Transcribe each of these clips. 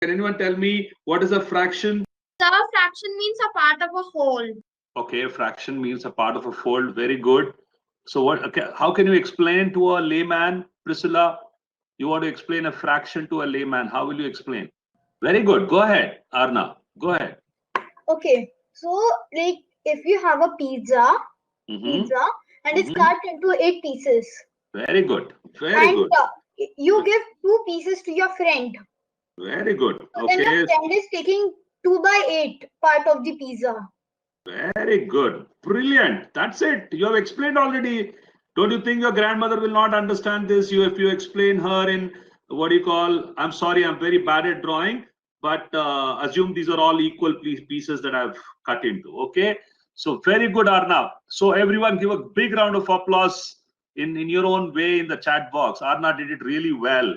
Can anyone tell me what is a fraction? The fraction means a part of a whole. Okay, fraction means a part of a whole. Very good. So what? Okay, how can you explain to a layman, Priscilla? You want to explain a fraction to a layman? How will you explain? Very good. Go ahead, Arna. Go ahead. Okay, so like if you have a pizza, Mm-hmm. and it's Mm-hmm. cut into 8 pieces, Very good. Very and good. you give 2 pieces to your friend. Very good. So then your Okay. friend is taking 2/8 part of the pizza. Very good. Brilliant. That's it. You have explained already. Don't you think your grandmother will not understand this? If you explain her in what do you call? I'm sorry, I'm very bad at drawing, but assume these are all equal pieces that I've cut into. Okay. So very good, Arnav. So everyone give a big round of applause in your own way in the chat box. Arna did it really well.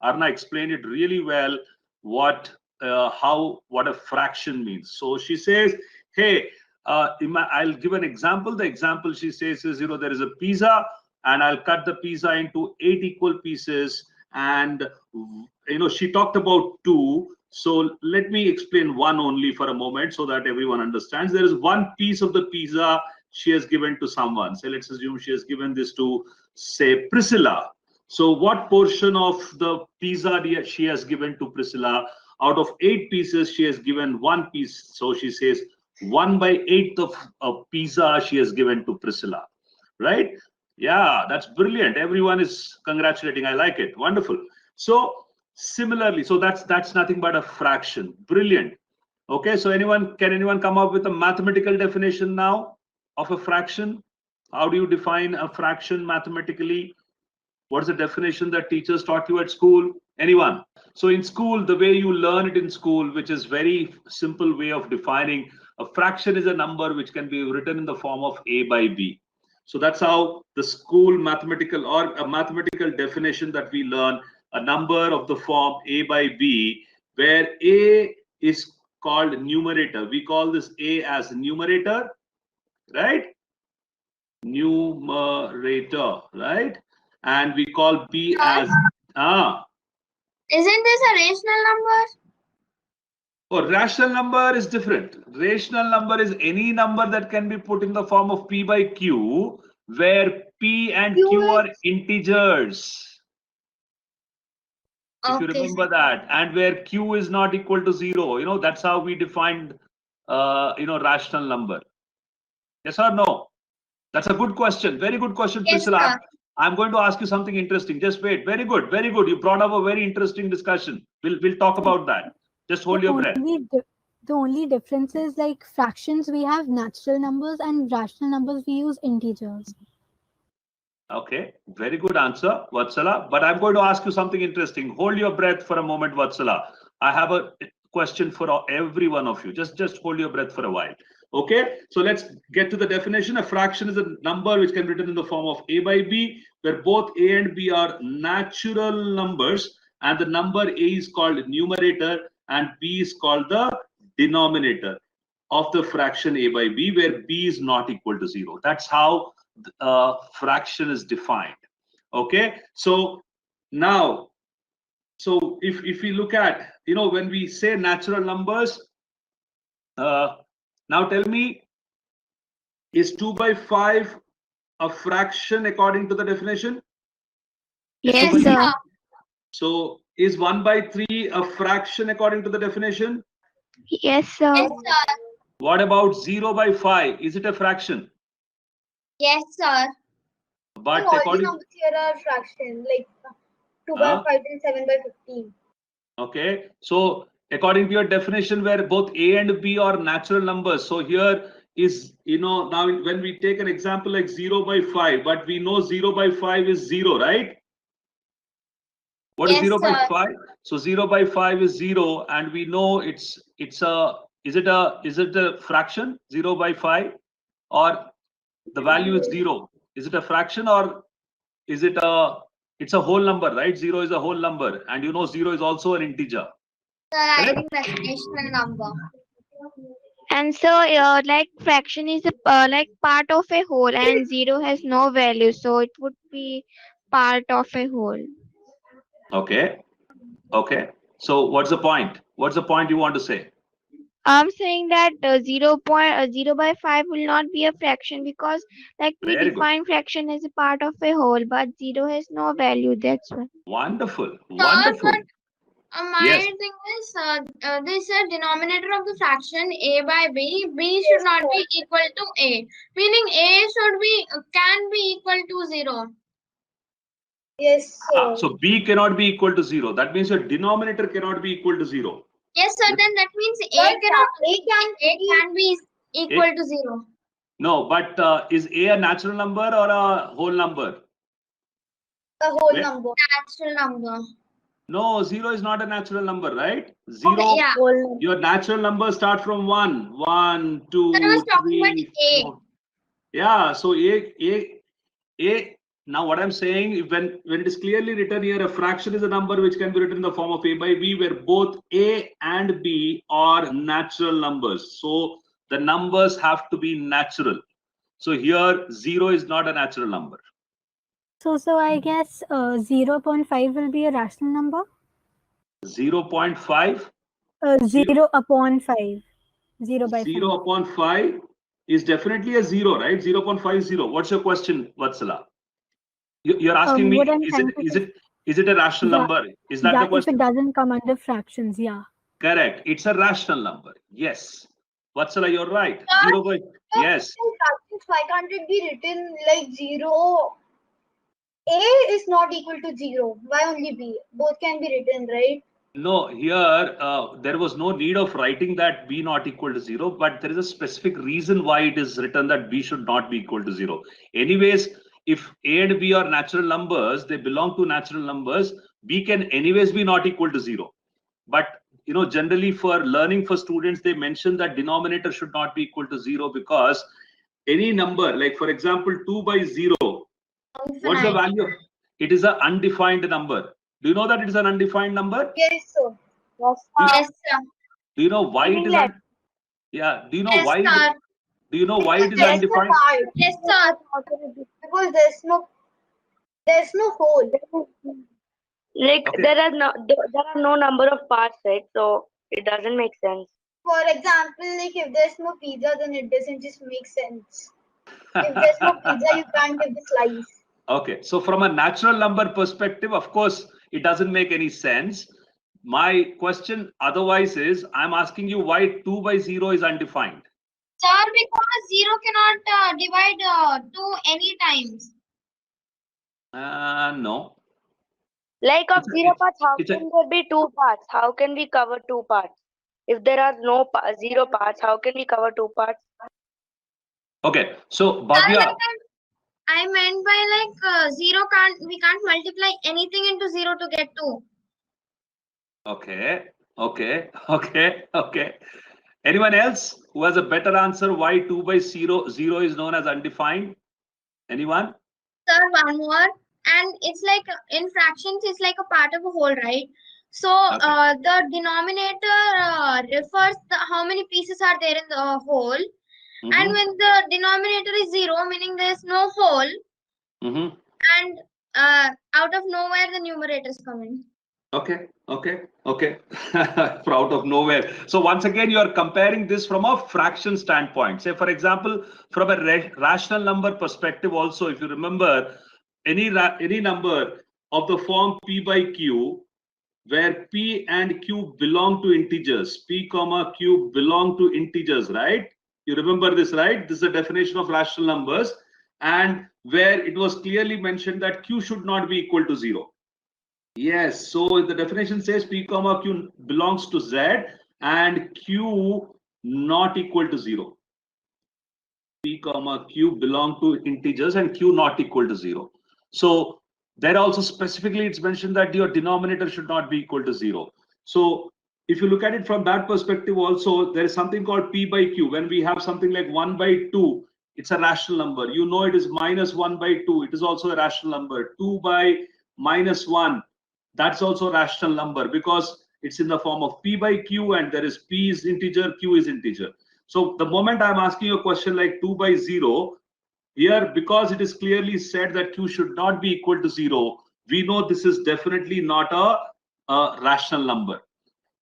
Arna explained it really well. What what a fraction means. So she says, hey, I'll give an example. The example she says is, there is a pizza, and I'll cut the pizza into 8 equal pieces. And, she talked about 2. So let me explain one only for a moment so that everyone understands. There is one piece of the pizza she has given to someone. So let's assume she has given this to, say, Priscilla. So what portion of the pizza she has given to Priscilla? Out of 8 pieces, she has given 1 piece. So she says 1/8 of a pizza she has given to Priscilla, right? Yeah, that's brilliant. Everyone is congratulating. I like it. Wonderful. So similarly, so that's nothing but a fraction. Brilliant. Okay, so can anyone come up with a mathematical definition now of a fraction? How do you define a fraction mathematically? What's the definition that teachers taught you at school? Anyone? So in school, the way you learn it in school, which is very simple way of defining a fraction, is a number which can be written in the form of a by b. So that's how the school mathematical or a mathematical definition that we learn, a number of the form a by b, where a is called numerator. We call this a as numerator, right? Numerator, right? And we call b as Isn't this a rational number? Oh, rational number is different. Rational number is any number that can be put in the form of p by q, where p and q are integers. If you remember that, and where q is not equal to 0, that's how we defined, rational number. Yes or no? That's a good question. Very good question, Yes, Priscilla. sir. I'm going to ask you something interesting. Just wait. Very good. Very good. You brought up a very interesting discussion. We'll talk about that. Just hold your breath. The only difference is like fractions, we have natural numbers, and rational numbers, we use integers. Okay, very good answer, Vatsala. But I'm going to ask you something interesting. Hold your breath for a moment, Vatsala. I have a question for every one of you. Just hold your breath for a while. Okay, so let's get to the definition. A fraction is a number which can be written in the form of a by b, where both a and b are natural numbers, and the number a is called numerator and b is called the denominator of the fraction a by b, where b is not equal to 0. That's how fraction is defined. Okay, so now, so if we look at, when we say natural numbers, now tell me, is 2/5 a fraction according to the definition? Yes, sir. So is 1/3 a fraction according to the definition? Yes, sir. Yes, sir. What about 0/5? Is it a fraction? Yes, sir. But all the according numbers here are fraction, like 2/5 and 7/15. Okay, so according to your definition, where both a and b are natural numbers, so here is, now when we take an example like 0/5, but we know 0/5 is 0, right? What is Yes, 0/5? So 0/5 is 0, and we know is it a fraction, 0/5, or the value is 0? Is it a fraction, or is it it's a whole number, right? 0 is a whole number, and 0 is also an integer. Sir, I think that's rational number. And so, like fraction is like part of a whole, and 0 has no value, so it would be part of a whole. Okay. So what's the point? What's the point you want to say? I'm saying that 0 by 5 will not be a fraction because like we Very good. define fraction as a part of a whole, but 0 has no value. That's why. Wonderful. Wonderful. My Yes. thing is, this denominator of the fraction a by b, b should not be equal to a, meaning a should be can be equal to 0. Yes, sir. So b cannot be equal to 0. That means your denominator cannot be equal to 0. Yes, sir. Then that means But a cannot a can be equal to 0. No, but is a natural number or a whole number? a whole Wait. number. Natural number. No, 0 is not a natural number, right? 0. Okay, yeah. Your natural numbers start from 1. 1, 2, Then I was talking 3, about A. 4. Yeah, so a. Now what I'm saying, when it is clearly written here, a fraction is a number which can be written in the form of a by b, where both a and b are natural numbers. So the numbers have to be natural. So here 0 is not a natural number. So I guess 0.5 will be a rational number. 0.5. 0 upon 5. 0 by 5. 0 upon 5 is definitely a 0, right? 0.50. What's your question, Vatsala? You're asking me, what I'm is it a rational Yeah. number? Is that the If it question? doesn't come under fractions, yeah. Correct. It's a rational number. Yes. Vatsala, you're right. Sir, 0 by, yes. Fractions, why can't it be written like 0? A is not equal to 0. Why only B? Both can be written, right? No, here there was no need of writing that b not equal to 0, but there is a specific reason why it is written that b should not be equal to 0. Anyways, if a and b are natural numbers, they belong to natural numbers, b can anyways be not equal to 0. But generally for learning for students, they mention that denominator should not be equal to 0 because any number, like for example 2 by 0, what's the value? It is an undefined number. Do you know that it is an undefined number? Yes, sir. Yes, sir. Do you know why it is? Yeah. Do you know Yes, why? sir. Do you know why it is Yes, undefined? sir. Yes, sir. Because there's no hole. Like Okay. there are no number of parts, right? So it doesn't make sense. For example, like if there's no pizza, then it doesn't just make sense. If there's no pizza, you can't give the slice. Okay. So from a natural number perspective, of course, it doesn't make any sense. My question otherwise is, I'm asking you why 2 by 0 is undefined. Sir, because 0 cannot divide 2 any times. No. Like of It's a- 0 parts, how it's a- can there be 2 parts? How can we cover 2 parts? If there are no 0 parts, how can we cover 2 parts? Okay. So Sir, Bhavya, like I meant by like 0 we can't multiply anything into 0 to get 2. Okay. Anyone else who has a better answer why 2 by 0 is known as undefined? Anyone? Sir, one more. And it's like in fractions, it's like a part of a whole, right? So Okay. the denominator refers how many pieces are there in the whole. And Mhm, when the denominator is 0, meaning there's no whole, mhm. and out of nowhere the numerator is coming. Okay. Out of nowhere. So once again, you are comparing this from a fraction standpoint. Say, for example, from a rational number perspective also, if you remember, any number of the form p by q, where p and q belong to integers, p comma q belong to integers, right? You remember this, right? This is the definition of rational numbers, and where it was clearly mentioned that q should not be equal to 0. Yes, so the definition says p comma q belongs to z and q not equal to 0. P comma q belong to integers and q not equal to 0. So there also specifically it's mentioned that your denominator should not be equal to 0. So if you look at it from that perspective also, there is something called p by q. When we have something like 1 by 2, it's a rational number. You know it is minus 1 by 2. It is also a rational number. 2 by minus 1, that's also a rational number because it's in the form of p by q and there is p is integer, q is integer. So the moment I'm asking you a question like 2 by 0, here because it is clearly said that q should not be equal to 0, we know this is definitely not a rational number.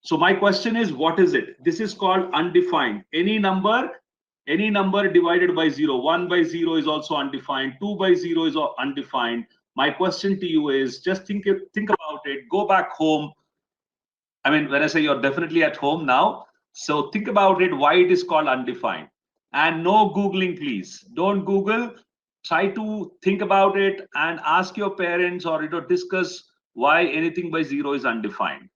So my question is, what is it? This is called undefined. Any number divided by 0. 1 by 0 is also undefined. 2 by 0 is undefined. My question to you is, just think about it. Go back home. I mean, when I say you're definitely at home now, so think about it, why it is called undefined. And no Googling, please. Don't Google. Try to think about it and ask your parents or discuss why anything by 0 is undefined.